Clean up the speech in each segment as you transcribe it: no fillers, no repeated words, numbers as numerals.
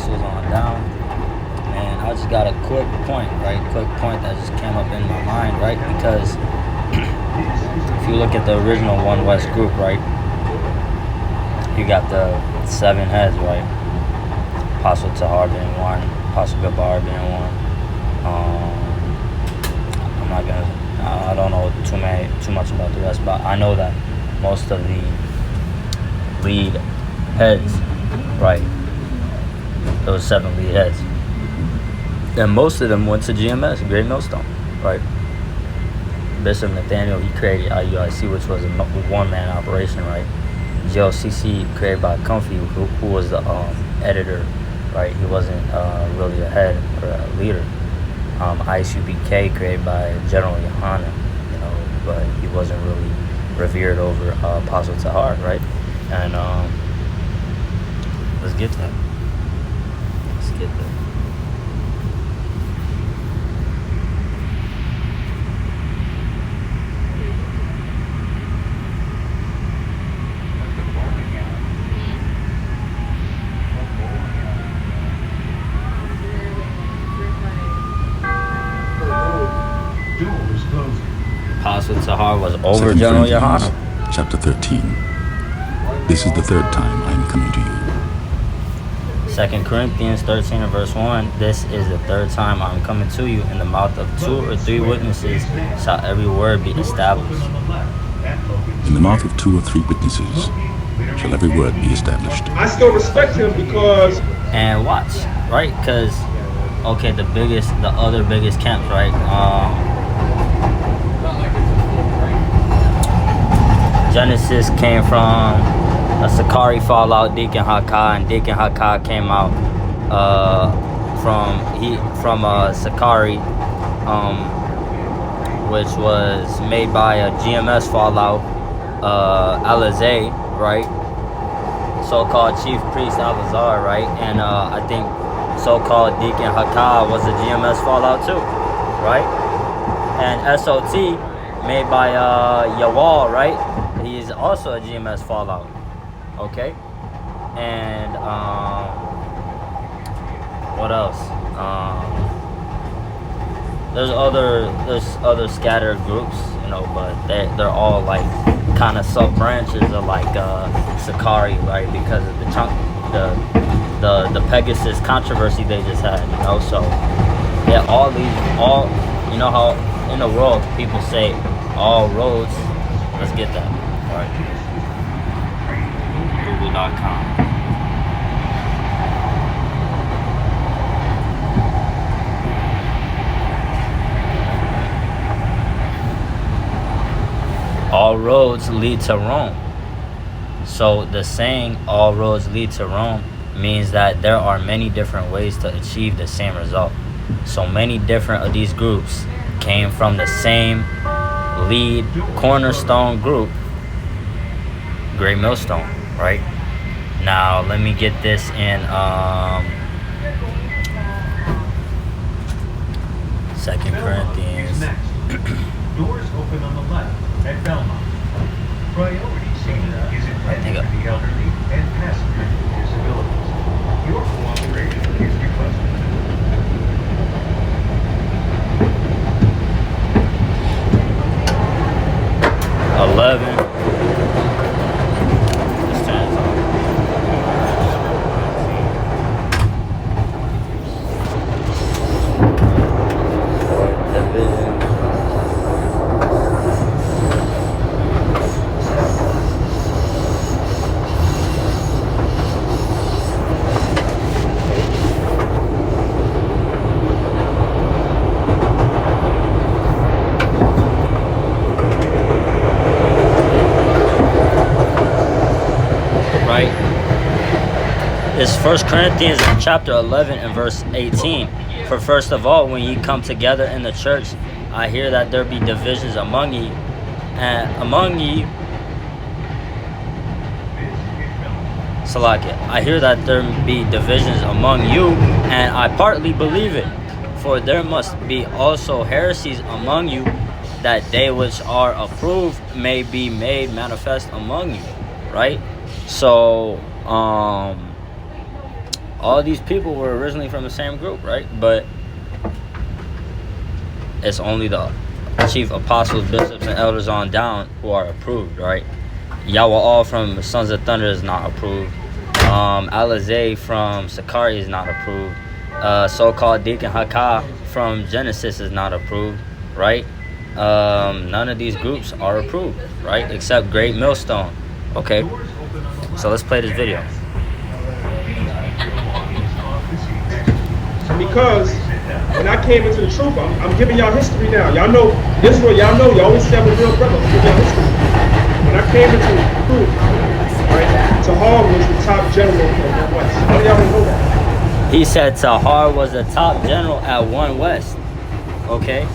apostles on down. And I just got a quick point, right? Quick point that just came up in my mind, right? Because if you look at the original One West group, right? You got the 7 heads, right? Apostle Tahar being one, Apostle Gabar being one. I'm not gonna. I don't know too much about the rest, but I know that most of the lead heads, right? Those 7 lead heads, and most of them went to GMS, Great Millstone, right? Bishop Nathaniel, he created IUIC, which was a one-man operation, right? GLCC created by Comfy, who was the editor, right? He wasn't really a head or a leader. ISUBK created by General Yohana, but he wasn't really revered over Apostle Tahar, right? And let's get that. Let's get that. Apostle Tahar was over 2 General Corinthians, Yohana. chapter 13. This is the 3rd time I am coming to you. 2 Corinthians 13 and verse 1. This is the 3rd time I am coming to you. In the mouth of 2 or 3 witnesses shall every word be established. In the mouth of 2 or 3 witnesses shall every word be established. I still respect him because... And watch, right? Because, okay, the other biggest camps, right? Genesis came from a Sakari fallout, Deacon Hakah, and Deacon Hakah came out from Sakari, which was made by a GMS fallout, Alizé, right? So-called Chief Priest Alazar, right? And I think so-called Deacon Hakah was a GMS fallout too, right? And SOT made by Yawal, right? He's also a GMS fallout, okay? And what else? There's other scattered groups, but they're all like kind of sub branches of like Sakari, right? Because of the Pegasus controversy they just had, So yeah, all how in the world people say all roads. Let's get that. All right. Google.com. All roads lead to Rome. So the saying all roads lead to Rome means that there are many different ways to achieve the same result. So many different of these groups came from the same lead cornerstone group, Great Millstone, right? Now let me get this in 2 Corinthians. Doors open on the left at Belmont. Priority seating is intended for the elderly and passengers with disabilities. Your cooperation is requested. 11. It's 1 Corinthians chapter 11 and verse 18. For first of all, when ye come together in the church, I hear that there be divisions among ye, Salakia, I hear that there be divisions among you, and I partly believe it. For there must be also heresies among you, that they which are approved may be made manifest among you, right? So, all these people were originally from the same group, right? But it's only the chief apostles, bishops, and elders on down who are approved, right? Y'all were all from the Sons of Thunder is not approved. Alizé from Sakari is not approved. So-called Deacon Haka from Genesis is not approved, right? None of these groups are approved, right? Except Great Millstone. Okay, so let's play this video. Because when I came into the truth, I'm giving y'all history now. Y'all know Israel. Y'all know. You always say I'm a real brother. I'm giving y'all history. When I came into the truth, right, Tahar was the top general of the West. How do y'all know that? He said Tahar was the top general at One West. Okay.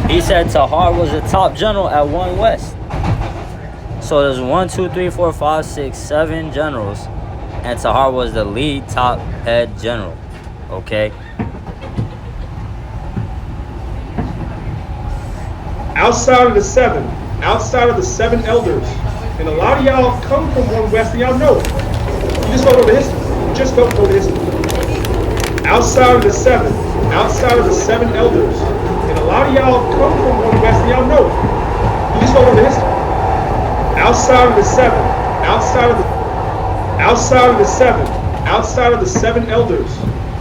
He said Tahar was the top general at One West. So there's 1, 2, 3, 4, 5, 6, 7 generals, and Tahar was the lead top head general. Okay. Outside of the seven elders, and a lot of y'all come from One West, and y'all know it. You just don't know the history. You just don't know the history. Outside of the seven elders, and a lot of y'all come from One West, and y'all know it. You just don't know the history. Outside of the seven elders,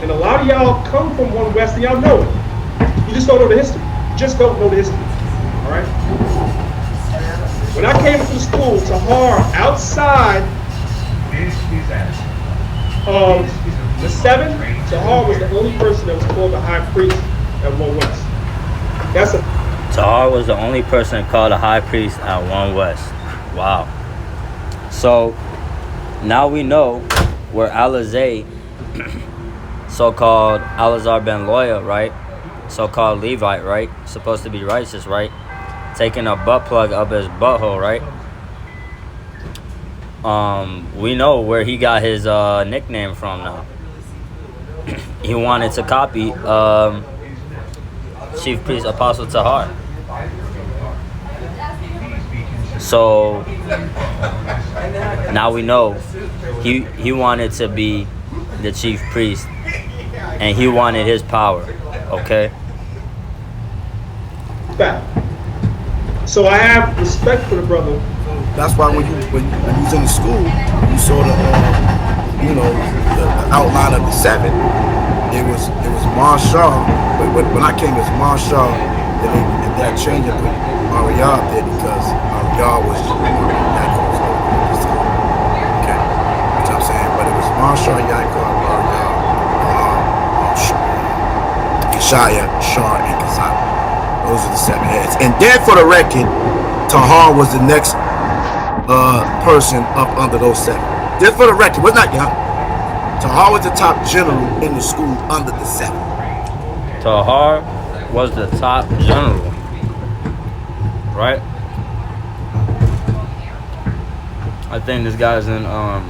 and a lot of y'all come from One West, and y'all know it. You just don't know the history. You just don't know the history. All right. When I came to school, Tahar, outside of the seven, Tahar was the only person that was called the high priest at One West. Tahar was the only person called a high priest at One West. Wow. So now we know where Alizé, so-called Alazar ben Loya, right? So-called Levite, right? Supposed to be righteous, right? Taking a butt plug up his butthole, right? We know where he got his nickname from now. He wanted to copy Chief Priest Apostle Tahar. So now we know he wanted to be the chief priest, and he wanted his power. Okay. Fact. So I have respect for the brother. That's why when you was in the school, you saw the the outline of the seven. It was Marshall, but when I came as Marshall, and that change of Ariel there because Ariel was that goes over this time. Okay, you know what I'm saying? But it was Marshall, Yaakov, Ariel, Yeshaya, Shar, and Kazan. Those are the seven heads. And then for the record, Tahar was the next person up under those seven. Just for the record, was not young. Tahar was the top general in the school under the seven. Tahar was the top general, right? I think this guy's in I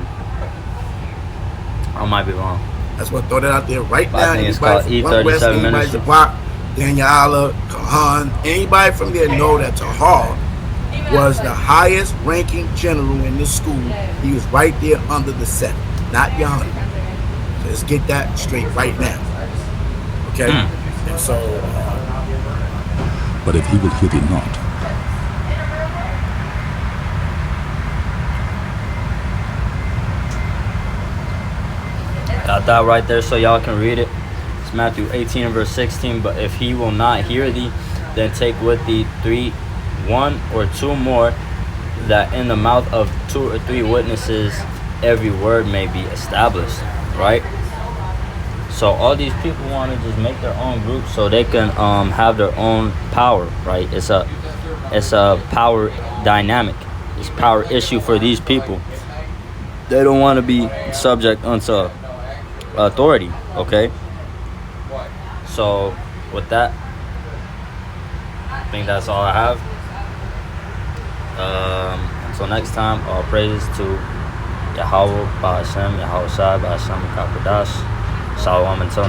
might be wrong. That's what throw that out there right But now. I think it's Anybody called from One West, E37 anybody Ministry. Zabak, Daniela, Kahan, anybody from there know that Tahar was the highest ranking general in this school. He was right there under the seven, not Yana. So let's get that straight right now. Okay? And so But if he will hear thee not, Got that right there so y'all can read it. It's Matthew 18 and verse 16. But if he will not hear thee, then take with thee 1 or 2 more, that in the mouth of 2 or 3 witnesses every word may be established. Right? So all these people want to just make their own group so they can have their own power. Right? It's a power dynamic. It's a power issue for these people. They don't want to be subject unto authority. Okay, so with that, I think that's all I have. Until next time, all praises to Yahweh, Ba'ashem, Yahweh Shai, Ba'ashem, Kakadash. Shalom until next